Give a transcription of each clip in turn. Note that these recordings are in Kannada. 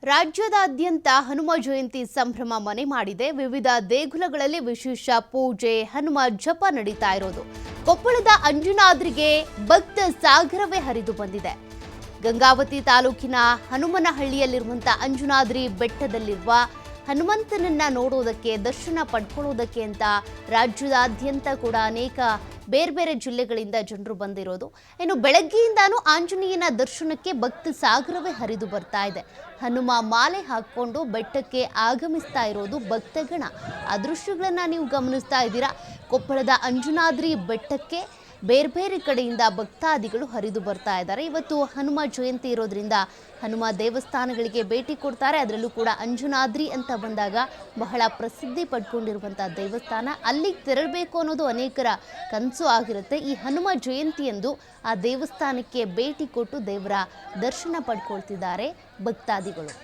ರಾಜ್ಯದಾದ್ಯಂತ ಹನುಮ ಜಯಂತಿ ಸಂಭ್ರಮ ಮನೆ ಮಾಡಿದೆ. ವಿವಿಧ ದೇಗುಲಗಳಲ್ಲಿ ವಿಶೇಷ ಪೂಜೆ, ಹನುಮ ಜಪ ನಡೀತಾ ಇರೋದು. ಕೊಪ್ಪಳದ ಅಂಜನಾದ್ರಿಗೆ ಭಕ್ತ ಸಾಗರವೇ ಹರಿದು ಬಂದಿದೆ. ಗಂಗಾವತಿ ತಾಲೂಕಿನ ಹನುಮನಹಳ್ಳಿಯಲ್ಲಿರುವಂತಹ ಅಂಜನಾದ್ರಿ ಬೆಟ್ಟದಲ್ಲಿರುವ ಹನುಮಂತನನ್ನ ನೋಡೋದಕ್ಕೆ, ದರ್ಶನ ಪಡ್ಕೊಳ್ಳೋದಕ್ಕೆ ಅಂತ ರಾಜ್ಯದಾದ್ಯಂತ ಕೂಡ ಅನೇಕ ಬೇರೆ ಬೇರೆ ಜಿಲ್ಲೆಗಳಿಂದ ಜನರು ಬಂದಿರೋದು. ಇನ್ನು ಬೆಳಗ್ಗೆಯಿಂದಾನು ಆಂಜನೇಯನ ದರ್ಶನಕ್ಕೆ ಭಕ್ತ ಸಾಗರವೇ ಹರಿದು ಬರ್ತಾ ಇದೆ. ಹನುಮ ಮಾಲೆ ಹಾಕೊಂಡು ಬೆಟ್ಟಕ್ಕೆ ಆಗಮಿಸ್ತಾ ಇರೋದು ಭಕ್ತಗಣ. ಆ ದೃಶ್ಯಗಳನ್ನ ನೀವು ಗಮನಿಸ್ತಾ ಇದ್ದೀರಾ. ಕೊಪ್ಪಳದ ಅಂಜನಾದ್ರಿ ಬೆಟ್ಟಕ್ಕೆ ಬೇರೆ ಬೇರೆ ಕಡೆಯಿಂದ ಭಕ್ತಾದಿಗಳು ಹರಿದು ಬರ್ತಾ ಇದ್ದಾರೆ. ಇವತ್ತು ಹನುಮ ಜಯಂತಿ ಇರೋದ್ರಿಂದ ಹನುಮ ದೇವಸ್ಥಾನಗಳಿಗೆ ಭೇಟಿ ಕೊಡ್ತಾರೆ. ಅದರಲ್ಲೂ ಕೂಡ ಅಂಜನಾದ್ರಿ ಅಂತ ಬಂದಾಗ ಬಹಳ ಪ್ರಸಿದ್ಧಿ ಪಡ್ಕೊಂಡಿರುವಂತಹ ದೇವಸ್ಥಾನ. ಅಲ್ಲಿಗೆ ತೆರಳಬೇಕು ಅನ್ನೋದು ಅನೇಕರ ಕನಸು ಆಗಿರುತ್ತೆ. ಈ ಹನುಮ ಜಯಂತಿಯಂದು ಆ ದೇವಸ್ಥಾನಕ್ಕೆ ಭೇಟಿ ಕೊಟ್ಟು ದೇವರ ದರ್ಶನ ಪಡ್ಕೊಳ್ತಿದ್ದಾರೆ ಭಕ್ತಾದಿಗಳು.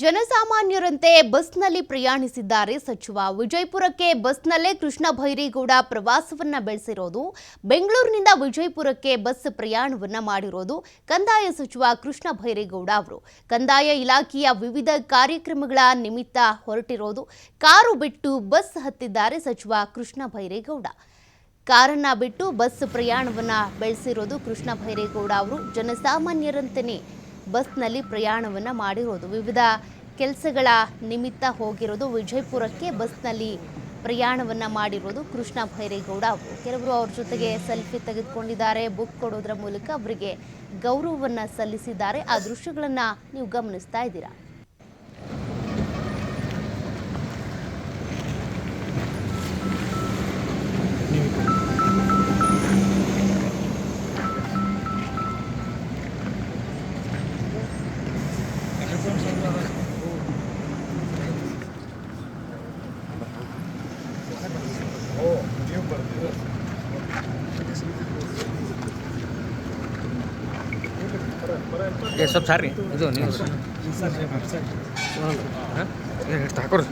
ಜನಸಾಮಾನ್ಯರಂತೆ ಬಸ್ನಲ್ಲಿ ಪ್ರಯಾಣಿಸಿದ್ದಾರೆ ಸಚಿವ. ವಿಜಯಪುರಕ್ಕೆ ಬಸ್ನಲ್ಲೇ ಕೃಷ್ಣ ಭೈರೇಗೌಡ ಪ್ರವಾಸವನ್ನ ಬೆಳೆಸಿರೋದು. ಬೆಂಗಳೂರಿನಿಂದ ವಿಜಯಪುರಕ್ಕೆ ಬಸ್ ಪ್ರಯಾಣವನ್ನ ಮಾಡಿರೋದು ಕಂದಾಯ ಸಚಿವ ಕೃಷ್ಣ ಭೈರೇಗೌಡ ಅವರು. ಕಂದಾಯ ಇಲಾಖೆಯ ವಿವಿಧ ಕಾರ್ಯಕ್ರಮಗಳ ನಿಮಿತ್ತ ಹೊರಟಿರೋದು. ಕಾರು ಬಿಟ್ಟು ಬಸ್ ಹತ್ತಿದ್ದಾರೆ ಸಚಿವ ಕೃಷ್ಣ ಭೈರೇಗೌಡ. ಕಾರನ್ನ ಬಿಟ್ಟು ಬಸ್ ಪ್ರಯಾಣವನ್ನ ಬೆಳೆಸಿರೋದು ಕೃಷ್ಣ ಭೈರೇಗೌಡ ಅವರು. ಜನಸಾಮಾನ್ಯರಂತೆಯೇ ಬಸ್ನಲ್ಲಿ ಪ್ರಯಾಣವನ್ನ ಮಾಡಿರೋದು. ವಿವಿಧ ಕೆಲಸಗಳ ನಿಮಿತ್ತ ಹೋಗಿರೋದು. ವಿಜಯಪುರಕ್ಕೆ ಬಸ್ನಲ್ಲಿ ಪ್ರಯಾಣವನ್ನ ಮಾಡಿರೋದು ಕೃಷ್ಣ ಭೈರೇಗೌಡ ಅವರು. ಕೆಲವರು ಅವ್ರ ಜೊತೆಗೆ ಸೆಲ್ಫಿ ತೆಗೆದುಕೊಂಡಿದ್ದಾರೆ. ಬುಕ್ ಕೊಡೋದ್ರ ಮೂಲಕ ಅವರಿಗೆ ಗೌರವವನ್ನ ಸಲ್ಲಿಸಿದ್ದಾರೆ. ಆ ದೃಶ್ಯಗಳನ್ನ ನೀವು ಗಮನಿಸ್ತಾ ಇದ್ದೀರಾ. ಸ್ವಲ್ಪ ಸಾರಿ ಇದು ನೀವು ಹಾಕೋರು